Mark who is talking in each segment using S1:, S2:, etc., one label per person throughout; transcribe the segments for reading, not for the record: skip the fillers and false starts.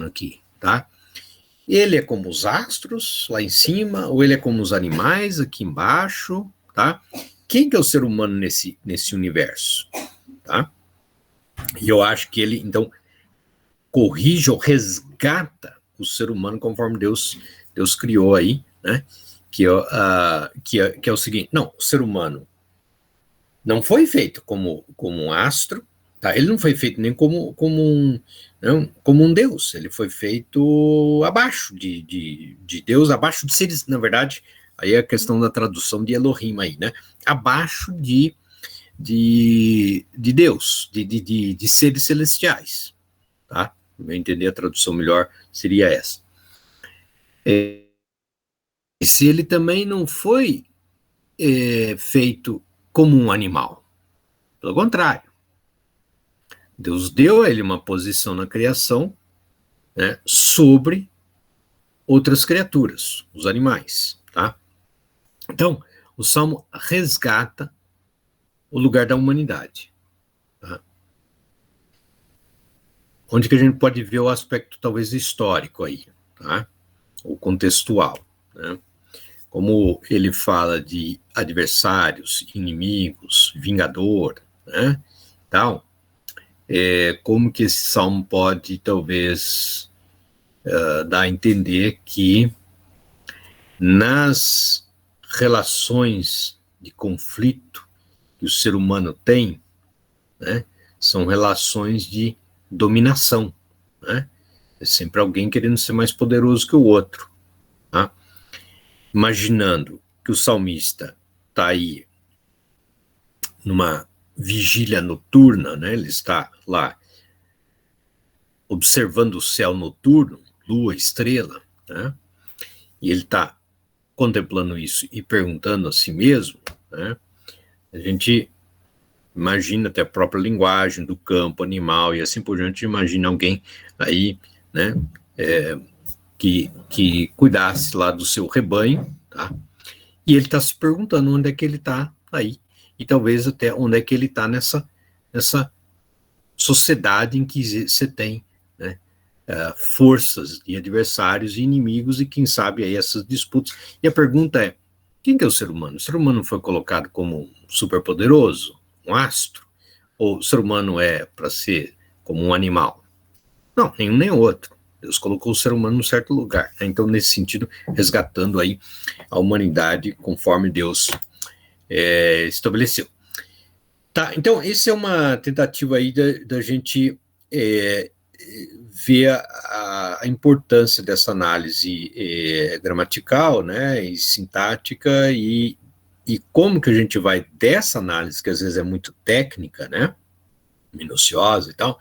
S1: humano aqui, tá? Ele é como os astros lá em cima, ou ele é como os animais aqui embaixo, tá? Quem que é o ser humano nesse universo, tá? E eu acho que ele, então, corrige ou resgata o ser humano conforme Deus criou aí, né? Que é o seguinte, não, o ser humano não foi feito como um astro, tá? Ele não foi feito nem como um Deus, ele foi feito abaixo de Deus, abaixo de seres, na verdade, aí é a questão da tradução de Elohim aí, né? Abaixo de Deus, de seres celestiais, tá? Para entender a tradução melhor, seria essa. Se ele também não foi feito como um animal, pelo contrário, Deus deu a ele uma posição na criação, né, sobre outras criaturas, os animais, tá? Então, o Salmo resgata o lugar da humanidade, tá? Onde que a gente pode ver o aspecto talvez histórico aí, tá? Ou contextual, né? Como ele fala de adversários, inimigos, vingador, né? Então, como que esse salmo pode talvez dar a entender que nas relações de conflito que o ser humano tem, né, são relações de dominação, né? É sempre alguém querendo ser mais poderoso que o outro, tá? Imaginando que o salmista está aí numa vigília noturna, né? Ele está lá observando o céu noturno, lua, estrela, né? E ele está contemplando isso e perguntando a si mesmo, né? A gente imagina até a própria linguagem do campo animal e assim por diante, imagina alguém aí, né, que cuidasse lá do seu rebanho, tá? E ele está se perguntando onde é que ele está aí, e talvez até onde é que ele está nessa sociedade em que você tem, né, forças de adversários e inimigos, e quem sabe aí essas disputas. E a pergunta é, quem que é o ser humano? O ser humano foi colocado como um superpoderoso, um astro? Ou o ser humano é para ser como um animal? Não, nenhum nem outro. Deus colocou o ser humano num certo lugar, né? Então, nesse sentido, resgatando aí a humanidade conforme Deus estabeleceu. Tá, então, essa é uma tentativa aí da gente ver a importância dessa análise gramatical, né, e sintática, e como que a gente vai dessa análise, que às vezes é muito técnica, né, minuciosa e tal,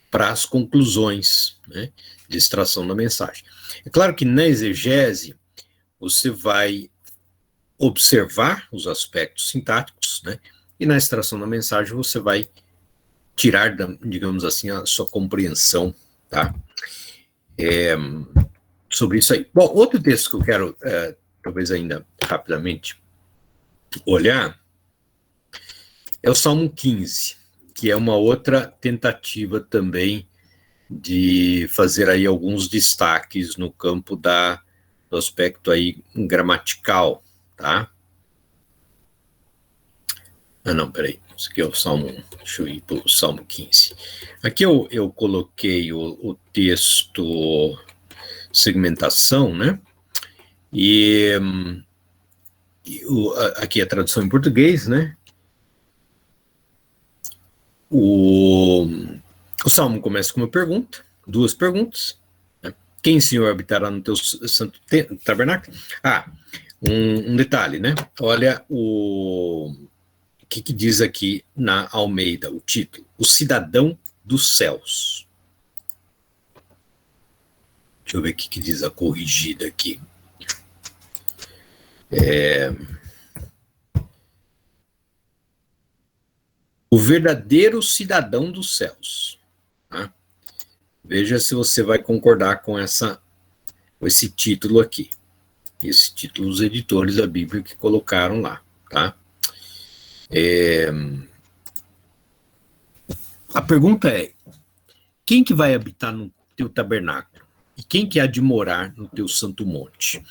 S1: para as conclusões, né, de extração da mensagem. É claro que na exegese você vai observar os aspectos sintáticos, né, e na extração da mensagem você vai tirar, digamos assim, a sua compreensão, tá? Sobre isso aí. Bom, outro texto que eu quero, talvez ainda rapidamente, olhar, é o Salmo 15, que é uma outra tentativa também de fazer aí alguns destaques no campo do aspecto aí gramatical, tá? Ah, não, peraí. Isso aqui é o Salmo 1. Deixa eu ir para o Salmo 15. Aqui eu coloquei o texto segmentação, né? E aqui a tradução em português, né? O Salmo começa com uma pergunta, duas perguntas. Né? Quem, Senhor, habitará no teu santo tabernáculo? Um detalhe, né? Olha o que diz aqui na Almeida, o título: O Cidadão dos Céus. Deixa eu ver o que diz a corrigida aqui. O verdadeiro cidadão dos céus. Tá? Veja se você vai concordar com esse título aqui. Esse título os editores da Bíblia que colocaram lá. Tá? A pergunta é, quem que vai habitar teu tabernáculo? E quem que há de morar no teu santo monte?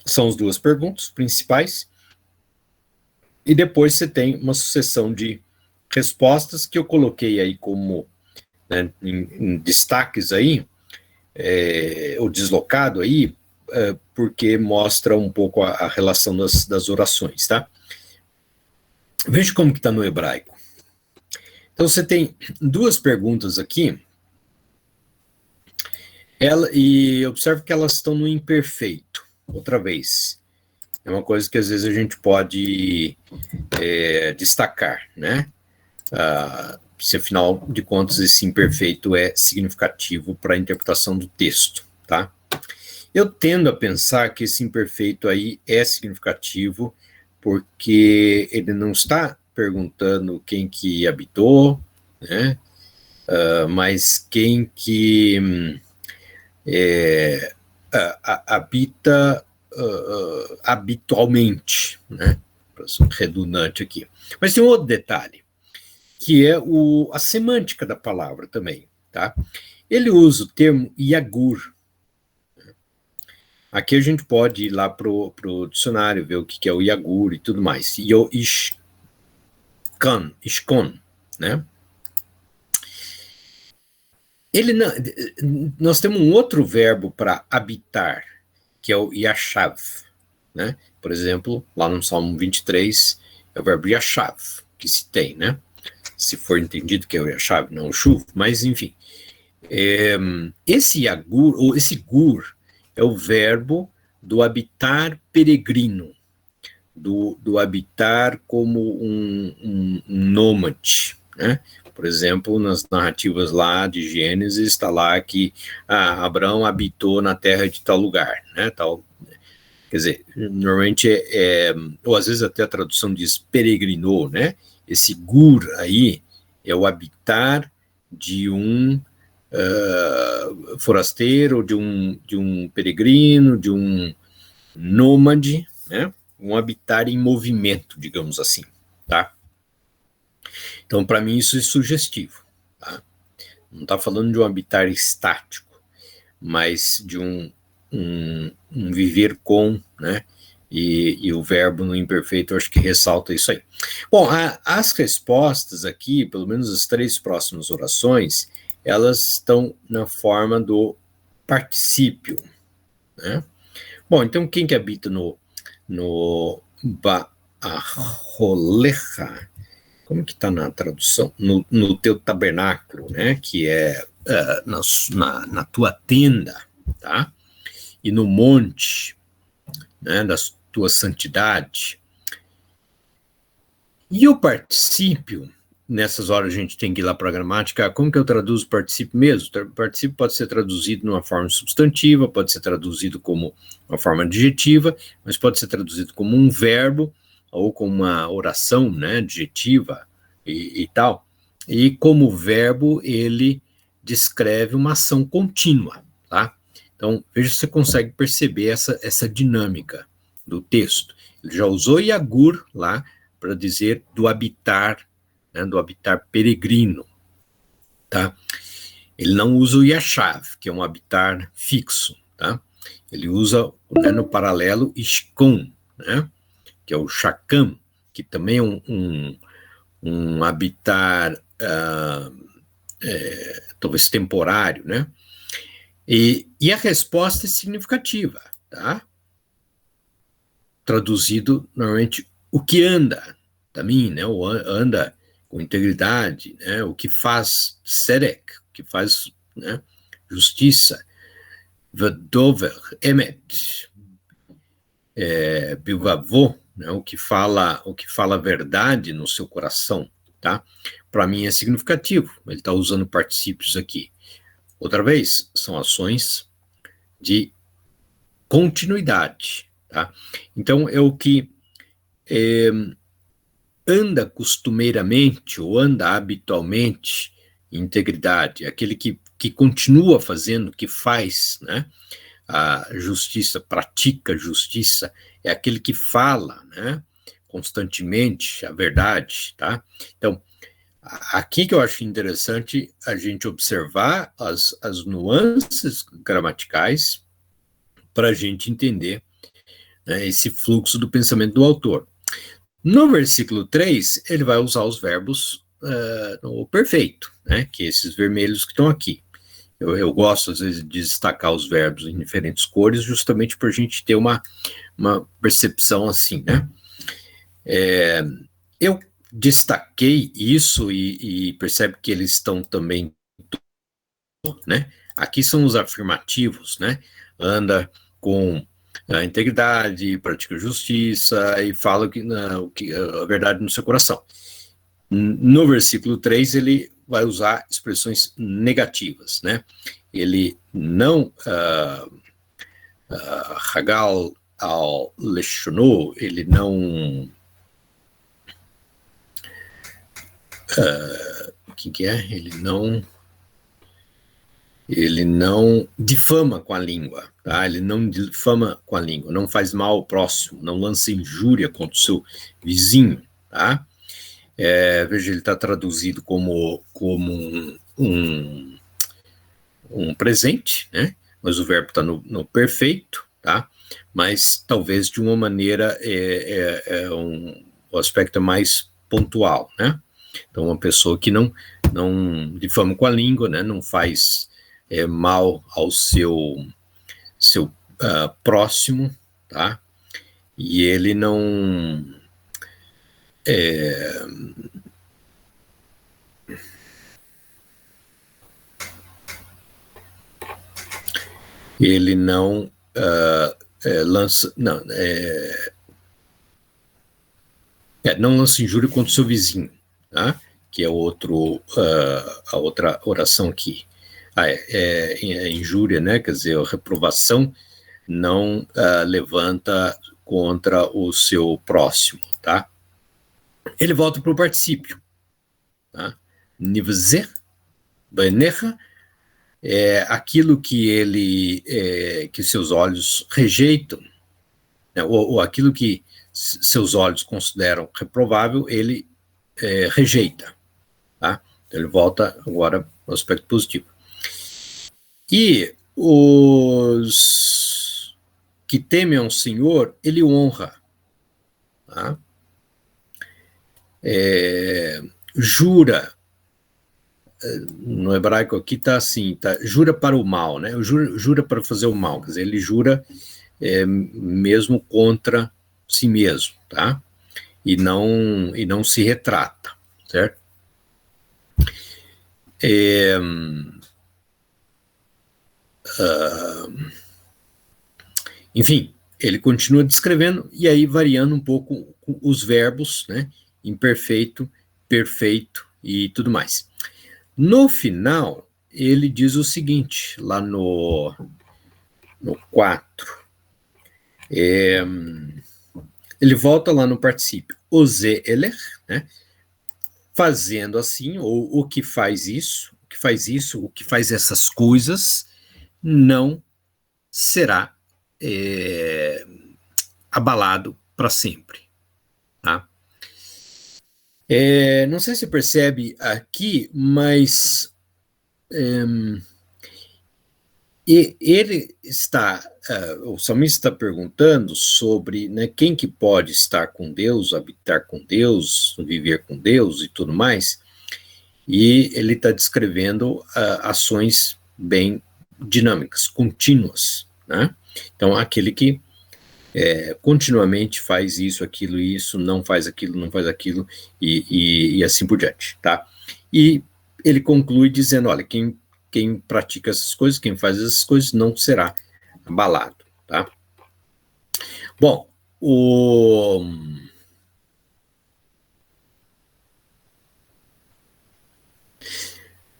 S1: São as duas perguntas principais. E depois você tem uma sucessão de respostas que eu coloquei aí como, né, em destaques aí, ou deslocado aí, porque mostra um pouco a relação das orações, tá? Veja como que está no hebraico. Então você tem duas perguntas aqui, e observe que elas estão no imperfeito, outra vez. É uma coisa que às vezes a gente pode destacar, né? Se afinal de contas esse imperfeito é significativo para a interpretação do texto, tá? Eu tendo a pensar que esse imperfeito aí é significativo porque ele não está perguntando quem que habitou, né? Mas quem que habita habitualmente, né? Redundante aqui. Mas tem um outro detalhe, que é a semântica da palavra também, tá? Ele usa o termo yagur. Aqui a gente pode ir lá pro dicionário, ver o que é o yagur e tudo mais. E o ishkon, né? Nós temos um outro verbo para habitar, que é o yashav, né? Por exemplo, lá no Salmo 23, é o verbo yashav, que se tem, né? Se for entendido que é o yashav, não o shuv, mas enfim. Esse yagur, ou esse gur, é o verbo do habitar peregrino, do habitar como um nômade, né? Por exemplo, nas narrativas lá de Gênesis, está lá que Abraão habitou na terra de tal lugar, né? Tal, quer dizer, normalmente ou às vezes até a tradução diz peregrinou, né? Esse gur aí é o habitar de um forasteiro, de um peregrino, de um nômade, né? Um habitar em movimento, digamos assim, tá? Então, para mim, isso é sugestivo, tá? Não está falando de um habitar estático, mas de um viver com, né? E o verbo no imperfeito, eu acho que ressalta isso aí. Bom, as respostas aqui, pelo menos as 3 próximas orações, elas estão na forma do particípio, né? Bom, então quem que habita no Ba'arolecha? Como que está na tradução? No teu tabernáculo, né? Que é na tua tenda, tá? E no monte, né? Da tua santidade. E o particípio, nessas horas a gente tem que ir lá para a gramática, como que eu traduzo o particípio mesmo? O particípio pode ser traduzido numa forma substantiva, pode ser traduzido como uma forma adjetiva, mas pode ser traduzido como um verbo, ou como uma oração, né, adjetiva e tal. E como verbo, ele descreve uma ação contínua, tá? Então, veja se você consegue perceber essa dinâmica do texto. Ele já usou yagur lá, para dizer do habitar, né, do habitar peregrino, tá? Ele não usa o yashav, que é um habitar fixo, tá? Ele usa, né, no paralelo, ishkon, né, que é o shakam, que também é um habitar, talvez temporário, né? E a resposta é significativa, tá? Traduzido, normalmente, o que anda, também, né? O anda com integridade, né? O que faz serek, o que faz, né, justiça, vedover emet, bivavô, né? O que fala a verdade no seu coração, tá? Para mim é significativo. Ele está usando particípios aqui. Outra vez, são ações de continuidade, tá? Então é o que anda costumeiramente ou anda habitualmente em integridade, aquele que continua fazendo, que faz, né, a justiça, pratica a justiça, é aquele que fala, né, constantemente a verdade, tá? Então, Aqui que eu acho interessante a gente observar as nuances gramaticais para a gente entender, né, esse fluxo do pensamento do autor. No versículo 3, ele vai usar os verbos no perfeito, né, que esses vermelhos que estão aqui. Eu gosto, às vezes, de destacar os verbos em diferentes cores, justamente para a gente ter uma percepção assim, né? Eu destaquei isso e percebe que eles estão também, né? Aqui são os afirmativos, né? Anda com a integridade, pratica justiça e fala a verdade no seu coração. No versículo 3, ele vai usar expressões negativas, né? Ele não Hagal al lechonou, ele não o que é? Ele não difama com a língua, tá? Ele não difama com a língua, não faz mal ao próximo, não lança injúria contra o seu vizinho, tá? Veja, ele está traduzido como um presente, né? Mas o verbo está no perfeito, tá? Mas talvez de uma maneira o aspecto é mais pontual, né? Então, uma pessoa que não difama com a língua, né? Não faz mal ao seu próximo, tá? E ele não lança, não lança injúria contra o seu vizinho, tá? Que é a outra oração aqui. Injúria, né? Quer dizer, a reprovação não levanta contra o seu próximo, tá? Ele volta para o particípio, tá? Nivzer, banecha, aquilo que que seus olhos rejeitam, né? ou aquilo que seus olhos consideram reprovável, ele rejeita, tá? Então ele volta agora no aspecto positivo. E os que temem ao Senhor, ele honra, tá? Jura, no hebraico aqui está assim, jura para o mal, né? Jura para fazer o mal, quer dizer, ele jura mesmo contra si mesmo, tá? E não se retrata, certo? Enfim, ele continua descrevendo e aí variando um pouco os verbos, né? Imperfeito, perfeito e tudo mais. No final, ele diz o seguinte, lá no 4, ele volta lá no particípio, ose eler, né? Fazendo assim, ou o que faz isso, o que faz essas coisas, não será abalado para sempre, tá? Não sei se percebe aqui, mas ele está, o salmista está perguntando sobre, né, quem que pode estar com Deus, habitar com Deus, viver com Deus e tudo mais, e ele está descrevendo ações bem dinâmicas, contínuas, né? Então, aquele que continuamente faz isso, aquilo, isso, não faz aquilo, e assim por diante, tá? E ele conclui dizendo, olha, quem pratica essas coisas, quem faz essas coisas, não será abalado, tá? Bom,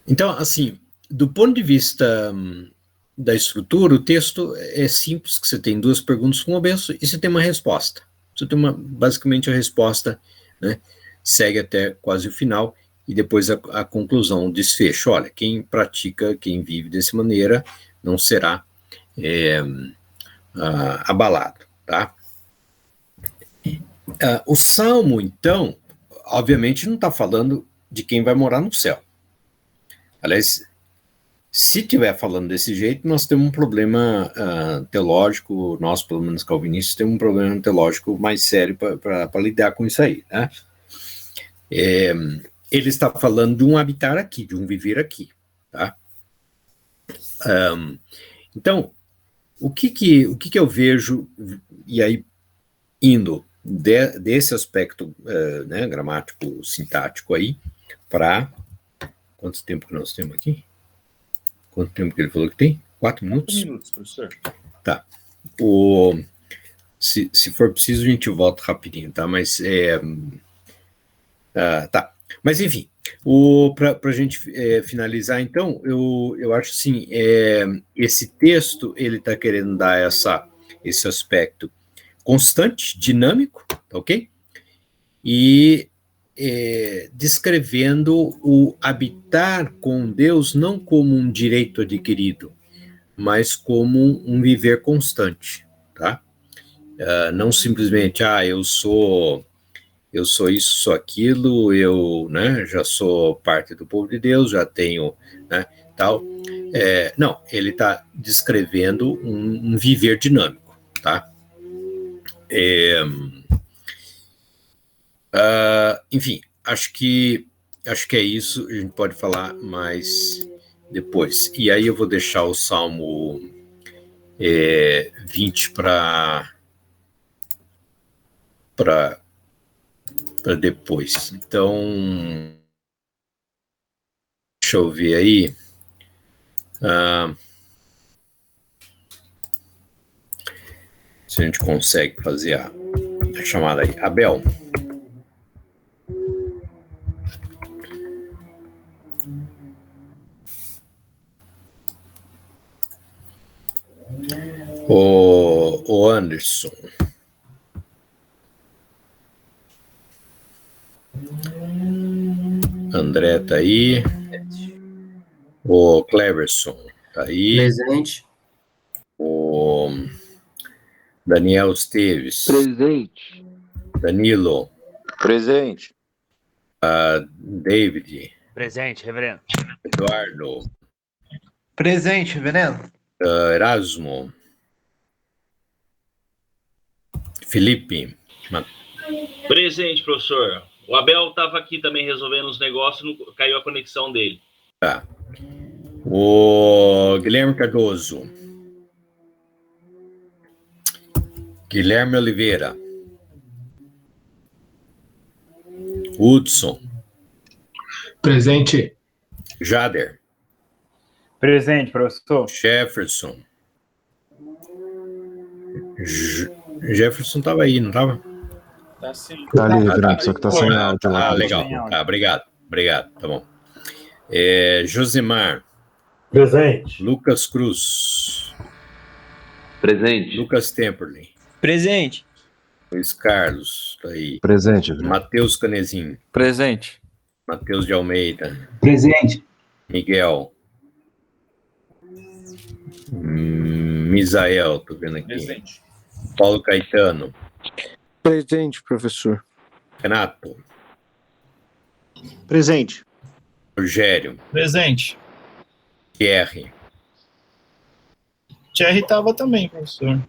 S1: então, assim, do ponto de vista da estrutura, o texto é simples, que você tem duas perguntas com o verso e você tem uma resposta. Você tem basicamente a resposta, né, segue até quase o final, e depois a conclusão, o desfecho. Olha, quem pratica, quem vive dessa maneira, não será abalado, tá? O Salmo, então, obviamente não está falando de quem vai morar no céu. Aliás, se estiver falando desse jeito, nós temos um problema teológico, nós, pelo menos calvinistas, temos um problema teológico mais sério para lidar com isso aí, né? Ele está falando de um habitar aqui, de um viver aqui, tá? Então, o que eu vejo, e aí, indo desse aspecto né, gramático, sintático aí, para... Quanto tempo que nós temos aqui? Quanto tempo que ele falou que tem? 4 minutos?
S2: 4 minutos, professor.
S1: Tá. Se for preciso, a gente volta rapidinho, tá? Mas, tá. Mas, enfim, para a gente finalizar, então, eu acho assim, esse texto, ele está querendo dar esse aspecto constante, dinâmico, tá ok? E descrevendo o habitar com Deus não como um direito adquirido, mas como um viver constante, tá? Não simplesmente, eu sou isso, sou aquilo, eu, né, já sou parte do povo de Deus, já tenho, né, tal. Não, ele está descrevendo um viver dinâmico, tá? Enfim, acho que é isso, a gente pode falar mais depois. E aí eu vou deixar o Salmo 20 para depois. Então, deixa eu ver aí. Se a gente consegue fazer a chamada aí. Abel. O Anderson. André tá aí. O Cleverson tá aí.
S3: Presente.
S1: O Daniel Esteves.
S4: Presente.
S1: Danilo.
S4: Presente.
S1: David.
S5: Presente, reverendo.
S1: Eduardo.
S3: Presente, reverendo.
S1: Erasmo. Felipe.
S2: Presente, professor. O Abel estava aqui também resolvendo os negócios, caiu a conexão dele.
S1: Tá. O Guilherme Cardoso. Guilherme Oliveira. Hudson.
S3: Presente.
S1: Jader.
S6: Presente, professor.
S1: Jefferson. Jefferson estava aí, não estava?
S2: Tá sim.
S7: Tá ali, reverendo, só que tá sem áudio lá.
S1: Legal. Obrigado, tá bom. Josemar.
S8: Presente.
S1: Lucas Cruz.
S4: Presente.
S1: Lucas Temperley.
S3: Presente.
S1: Luiz Carlos, tá aí.
S7: Presente, reverendo.
S1: Matheus Canezin.
S4: Presente.
S1: Matheus de Almeida.
S3: Presente.
S1: Miguel. Misael, tô vendo aqui.
S2: Presente.
S1: Paulo Caetano.
S4: Presente, professor.
S1: Renato.
S4: Presente.
S1: Rogério.
S2: Presente.
S1: Thierry.
S2: Thierry estava também, professor.